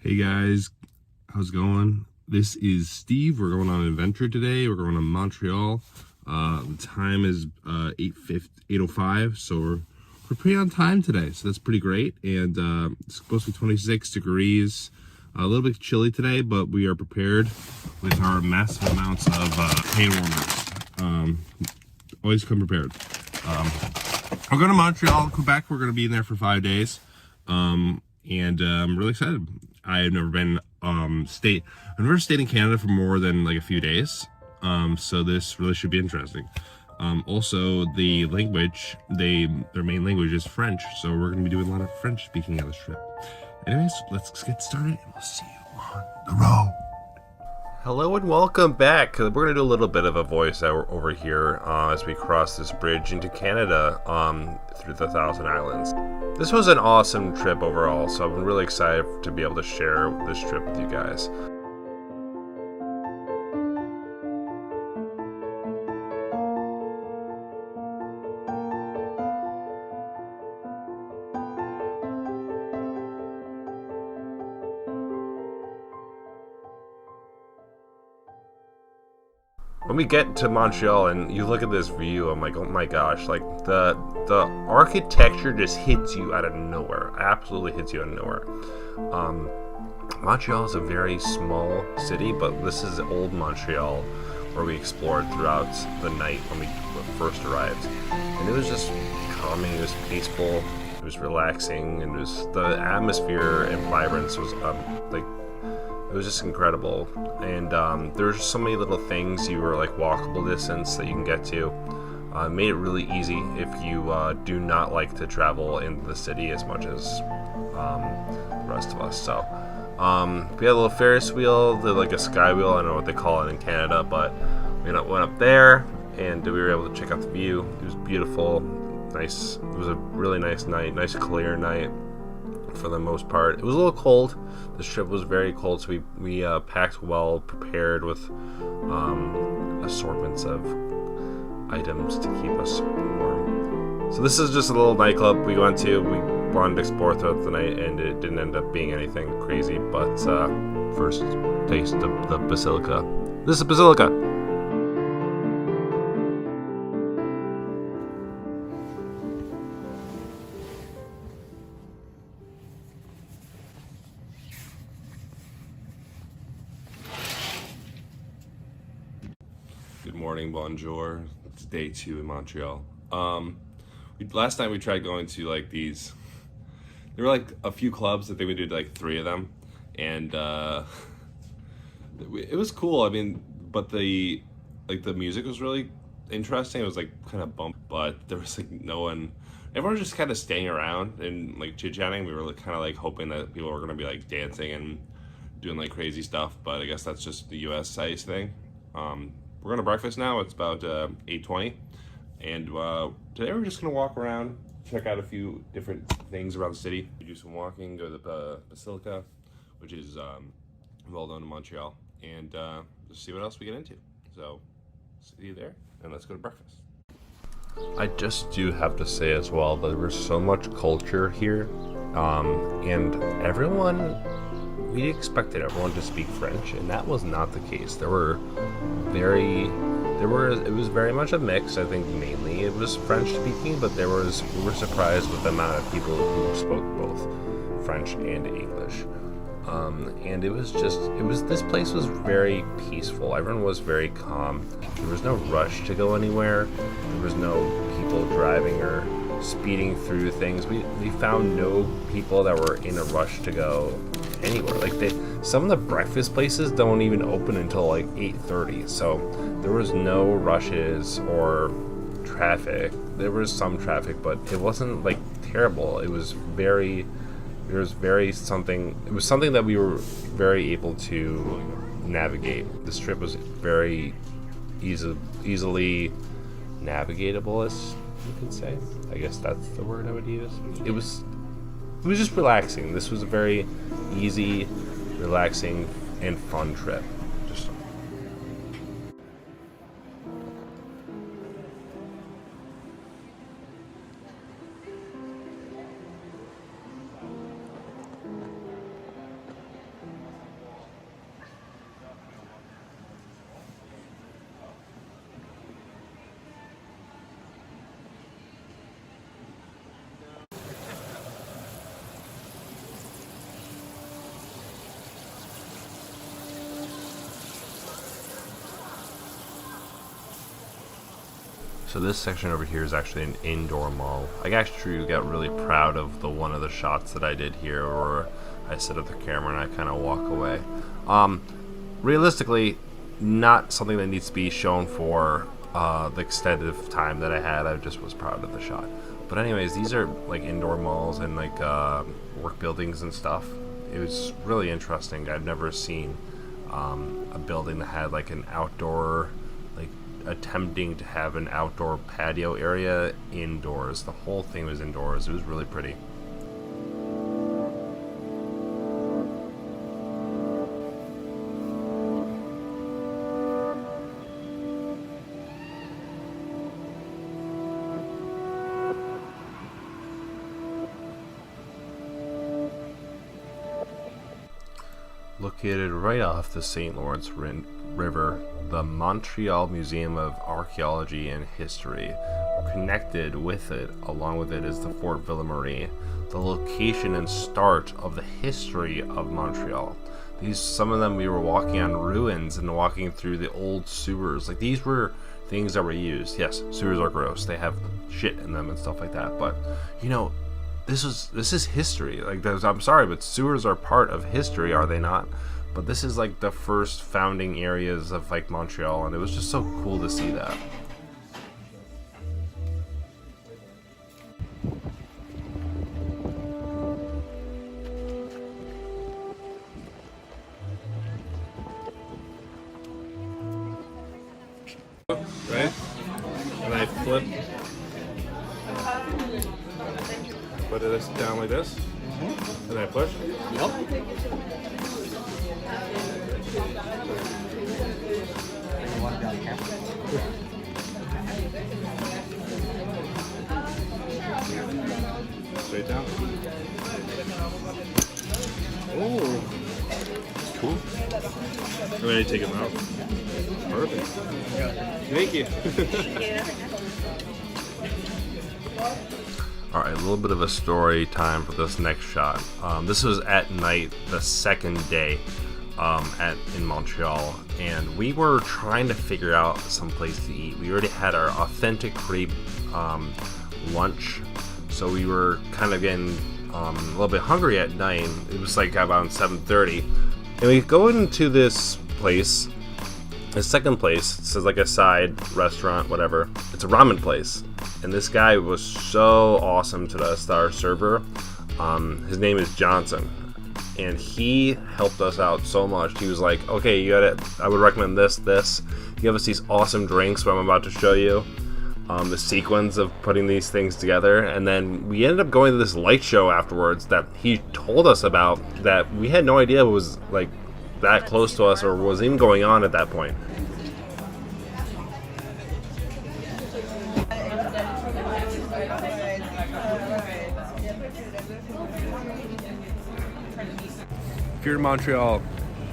Hey guys, how's it going? This is Steve. We're going on an adventure today. We're going to Montreal. The time is 8:05, so we're pretty on time today. So that's pretty great. And it's supposed to be 26 degrees. A little bit chilly today, but we are prepared with our massive amounts of hand warmers. Always come prepared. We're going to Montreal, Quebec. We're going to be in there for 5 days. And I'm really excited. I've never been I've never stayed in Canada for more than like a few days. So this really should be interesting. Also the language, their main language is French, so we're gonna be doing a lot of French speaking on this trip. Anyways, let's get started and we'll see you on the road. Hello and welcome back. We're going to do a little bit of a voiceover over here as we cross this bridge into Canada through the Thousand Islands. This was an awesome trip overall, so I'm really excited to be able to share this trip with you guys. When we get to Montreal and you look at this view, I'm like, oh my gosh, like the architecture just hits you out of nowhere. Absolutely hits you out of nowhere. Montreal is a very small city, but this is old Montreal where we explored throughout the night when we first arrived. And it was just calming, it was peaceful, it was relaxing, and the atmosphere and vibrance was it was just incredible. And there's so many little things you were like walkable distance that you can get to. Made it really easy if you do not like to travel in the city as much as the rest of us. So we had a little Ferris wheel, like a sky wheel. I don't know what they call it in Canada, but we went up there and we were able to check out the view. It was beautiful, nice. It was a really nice night, nice clear night for the most part. It was a little cold. This trip was very cold, so we packed well, prepared with assortments of items to keep us warm. So this is just a little nightclub we went to. We wanted to explore throughout the night, and it didn't end up being anything crazy. But first, taste of the Basilica. This is Basilica. Good morning, bonjour. It's day 2 in Montreal. Last night we tried going to like these. There were like a few clubs. I think we did like 3 of them, and it was cool. I mean, but the music was really interesting. It was like kind of bump, but there was like no one. Everyone was just kind of staying around and like chit chatting. We were like, kind of like hoping that people were gonna be like dancing and doing like crazy stuff, but I guess that's just the U.S. size thing. We're going to breakfast now. It's about 8:20, and today we're just going to walk around, check out a few different things around the city. We do some walking, go to the Basilica, which is well known in Montreal, and just see what else we get into. So see you there, and let's go to breakfast. I just do have to say as well that there was so much culture here, and we expected everyone to speak French, and that was not the case. It was very much a mix. I think mainly it was French speaking, but we were surprised with the amount of people who spoke both French and English. And this place was very peaceful. Everyone was very calm. There was no rush to go anywhere. There was no people driving or speeding through things. We found no people that were in a rush to go anywhere. Like some of the breakfast places don't even open until like 8:30. So there was no rushes or traffic. There was some traffic, but it wasn't like terrible. It was something that we were very able to navigate. This trip was very easily navigatable, as you could say. I guess that's the word I would use. It was just relaxing. This was a very easy, relaxing, and fun trip. So this section over here is actually an indoor mall. I actually got really proud of the one of the shots that I did here where I set up the camera and I kind of walk away. Realistically, not something that needs to be shown for the extent of time that I had. I just was proud of the shot. But anyways, these are like indoor malls and like work buildings and stuff. It was really interesting. I've never seen a building that had like an outdoor, like attempting to have an outdoor patio area indoors. The whole thing was indoors. It was really pretty. Located right off the St. Lawrence River, the Montreal Museum of Archaeology and History. Connected with it, along with it, is the Fort Ville-Marie, the location and start of the history of Montreal. Some of them we were walking on ruins and walking through the old sewers. Like these were things that were used. Yes, sewers are gross. They have shit in them and stuff like that. But you know, this is history. Like I'm sorry, but sewers are part of history, are they not? But this is like the first founding areas of like Montreal, and it was just so cool to see that. Right? And I flip. Put this down like this. And I push. Yep. Straight down. Oh, cool. I'm ready to take them out. Perfect. Thank you. Alright, a little bit of a story time for this next shot. This was at night, the second day in Montreal, and we were trying to figure out some place to eat. We already had our authentic crepe lunch, so we were kind of getting a little bit hungry at night. It was like about 7:30, and we go into this place. The second place, it says like a side restaurant, whatever. It's a ramen place. And this guy was so awesome to us, our server. His name is Johnson. And he helped us out so much. He was like, okay, you got it. I would recommend this. He gave us these awesome drinks, what I'm about to show you. The sequence of putting these things together. And then we ended up going to this light show afterwards that he told us about that we had no idea was like that close to us or was even going on at that point. If you're in Montreal,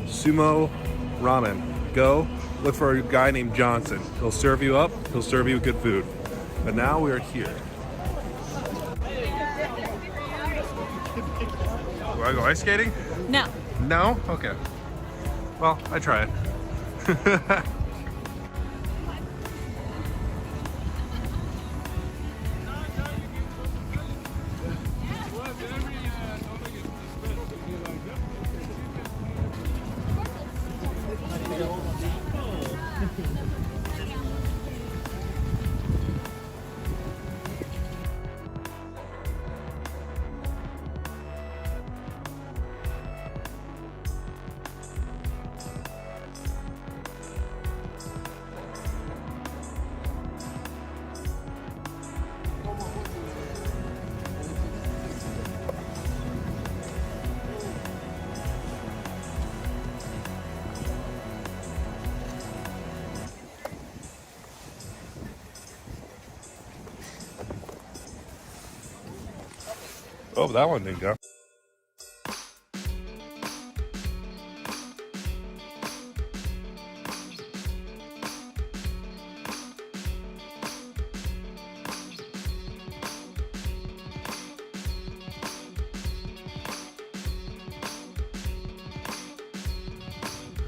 Sumo Ramen. Go look for a guy named Johnson. He'll serve you up. He'll serve you good food. But now we are here. Do I go ice skating? No. No? Okay. Well, I tried. Oh, that one didn't go.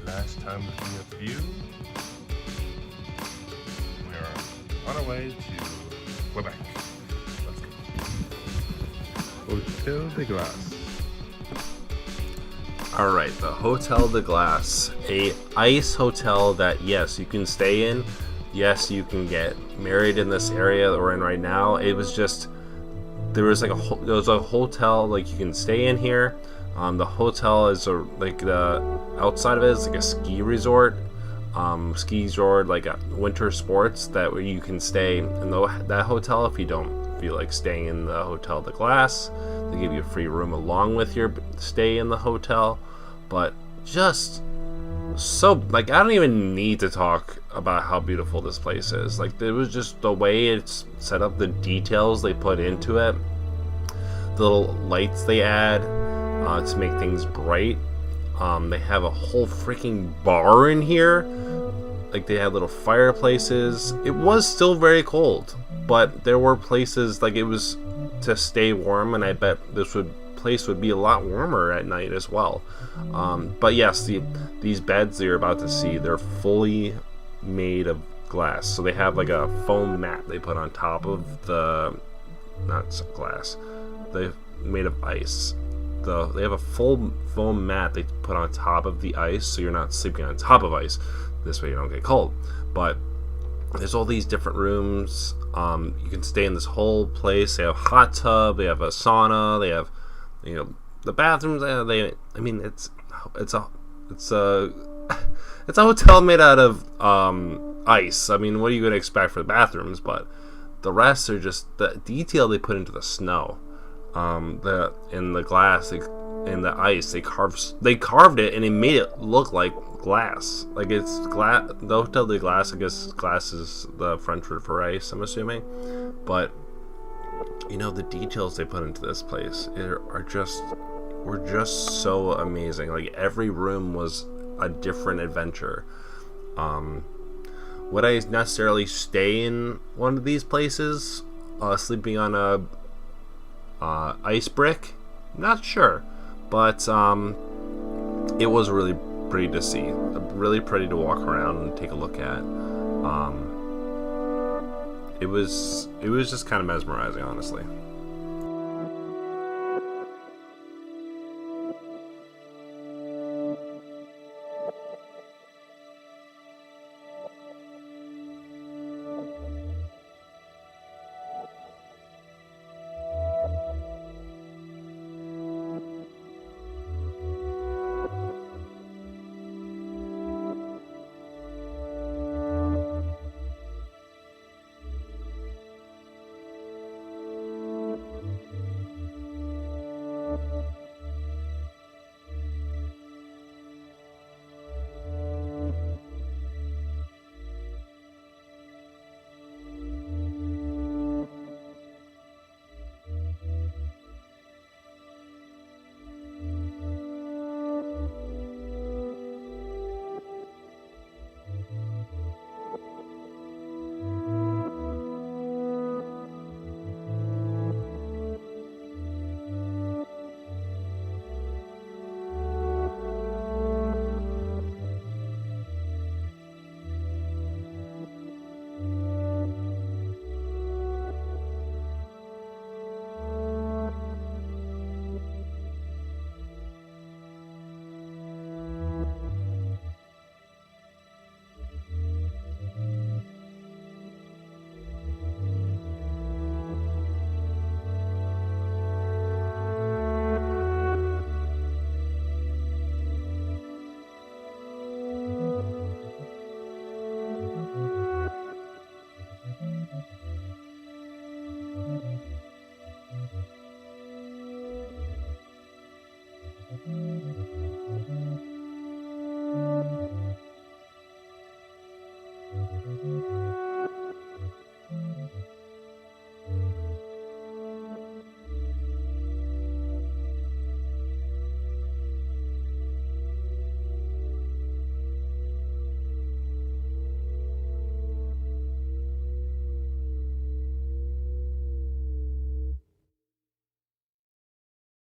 Last time looking at the view. We are on our way to Quebec. Let's go. Hotel de Glace. All right, the Hotel de Glace, a ice hotel that yes, you can stay in. Yes, you can get married in this area that we're in right now. It was just there was a hotel like you can stay in here. The hotel is the outside of it is like a ski resort, like a winter sports that where you can stay in that hotel if you don't feel like staying in the Hotel de Glace. They give you a free room along with your stay in the hotel, but just so like I don't even need to talk about how beautiful this place is. Like it was just the way it's set up, the details they put into it, the little lights they add to make things bright. They have a whole freaking bar in here. Like they had little fireplaces. It was still very cold, but there were places like it was to stay warm, and I bet this place would be a lot warmer at night as well. But yes, these beds that you're about to see, they're fully made of glass. So they have like a foam mat they put on top of the not glass. They're made of ice. They have a full foam mat they put on top of the ice, so you're not sleeping on top of ice. This way you don't get cold. But there's all these different rooms. You can stay in this whole place. They have a hot tub. They have a sauna. They have, the bathrooms. It's a it's a hotel made out of ice. I mean, what are you gonna expect for the bathrooms? But the rest are just the detail they put into the snow. In the glass, in the ice, they carved it and it made it look like glass. Like it's glass. The Hotel de Glace, I guess glass is the French word for ice, I'm assuming. But the details they put into this place were just so amazing. Like every room was a different adventure. Would I necessarily stay in one of these places, sleeping on a ice brick? Not sure, but it was really pretty to see, really pretty to walk around and take a look at. It was just kind of mesmerizing, honestly.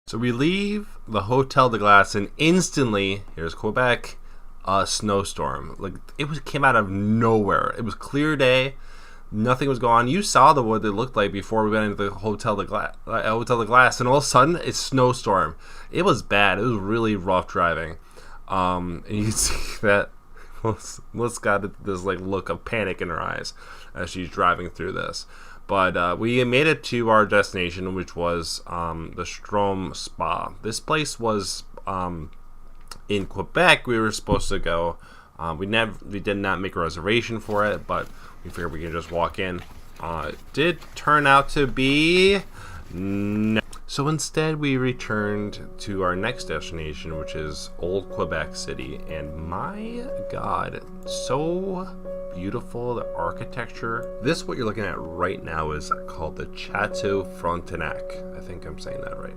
So we leave the Hotel de Glace and instantly, here's Quebec, a snowstorm. Like came out of nowhere. It was clear day. Nothing was going on. You saw what it looked like before we went into the Hotel de Glace, and all of a sudden it's snowstorm. It was bad. It was really rough driving. And you see that Melissa got this like look of panic in her eyes as she's driving through this. But we made it to our destination, which was the Strom Spa. This place was in Quebec. We were supposed to go. We did not make a reservation for it, but we figured we could just walk in. It did turn out to be no. So instead, we returned to our next destination, which is Old Quebec City. And my God, so beautiful, the architecture. This, what you're looking at right now, is called the Chateau Frontenac. I think I'm saying that right.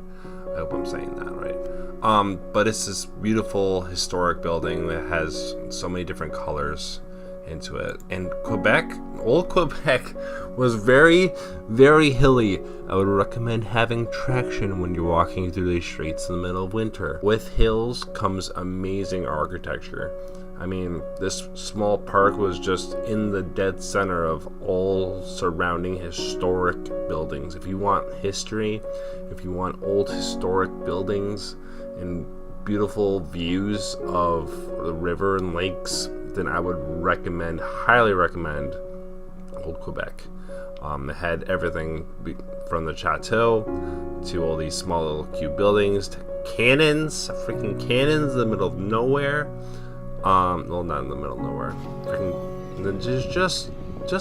I hope I'm saying that right. But it's this beautiful historic building that has so many different colors into it. And Quebec, Old Quebec, was very, very hilly. I would recommend having traction when you're walking through these streets in the middle of winter. With hills comes amazing architecture. I mean, this small park was just in the dead center of all surrounding historic buildings. If you want history, if you want old historic buildings and beautiful views of the river and lakes, then I would recommend, highly recommend, Old Quebec. It had everything from the chateau to all these small little cute buildings to cannons, freaking cannons in the middle of nowhere. Well, not in the middle of nowhere. And then just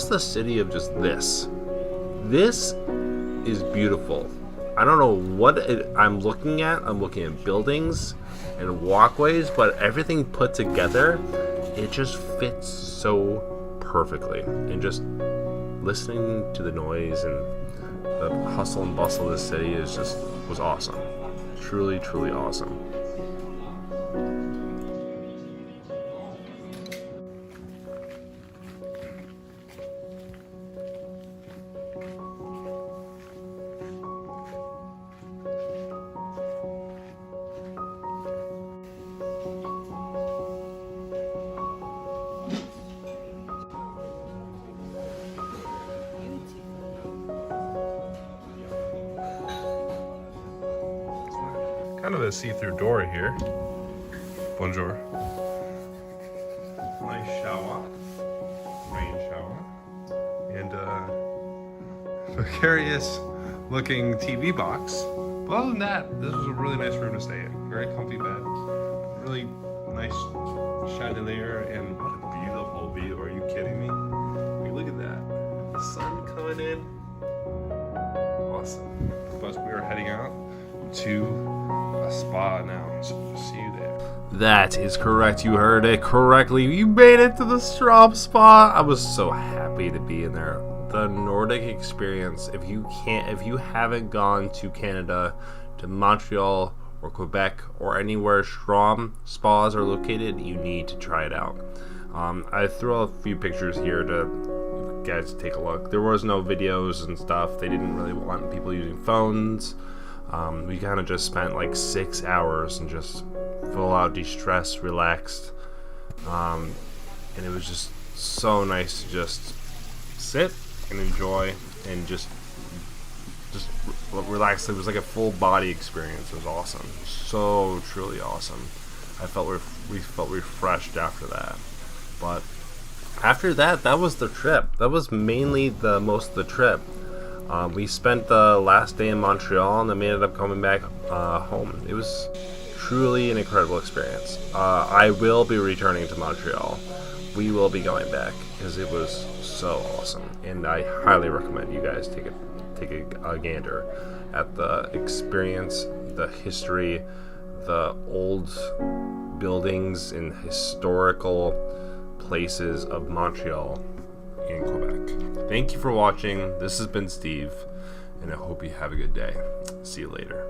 the city of just this. This is beautiful. I don't know what I'm looking at. I'm looking at buildings and walkways, but everything put together, it just fits so perfectly. And just listening to the noise and the hustle and bustle of the city was awesome. Truly, truly awesome. Kind of a see-through door here. Bonjour. Nice shower. Rain shower. And precarious looking TV box. But other than that, this was a really nice room to stay in. Very comfy bed. Really nice chandelier, and what a beautiful view. Are you kidding me? I mean, look at that. The sun coming in. Awesome. But we are heading out to a spa now, so we'll see you there. That is correct. You heard it correctly. You made it to the Strom Spa. I was so happy to be in there. The Nordic experience. If you haven't gone to Canada, to Montreal or Quebec or anywhere Strom spas are located, you need to try it out. I threw a few pictures here to you guys take a look. There was no videos and stuff. They didn't really want people using phones. We kind of just spent like 6 hours and just full out de-stressed, relaxed, and it was just so nice to just sit and enjoy and just relax. It was like a full body experience. It was awesome, so truly awesome. We felt refreshed after that. But after that, that was the trip. That was mainly most of the trip. We spent the last day in Montreal, and then we ended up coming back home. It was truly an incredible experience. I will be returning to Montreal. We will be going back because it was so awesome, and I highly recommend you guys take a gander at the experience, the history, the old buildings and historical places of Montreal in Quebec. Thank you for watching. This has been Steve, and I hope you have a good day. See you later.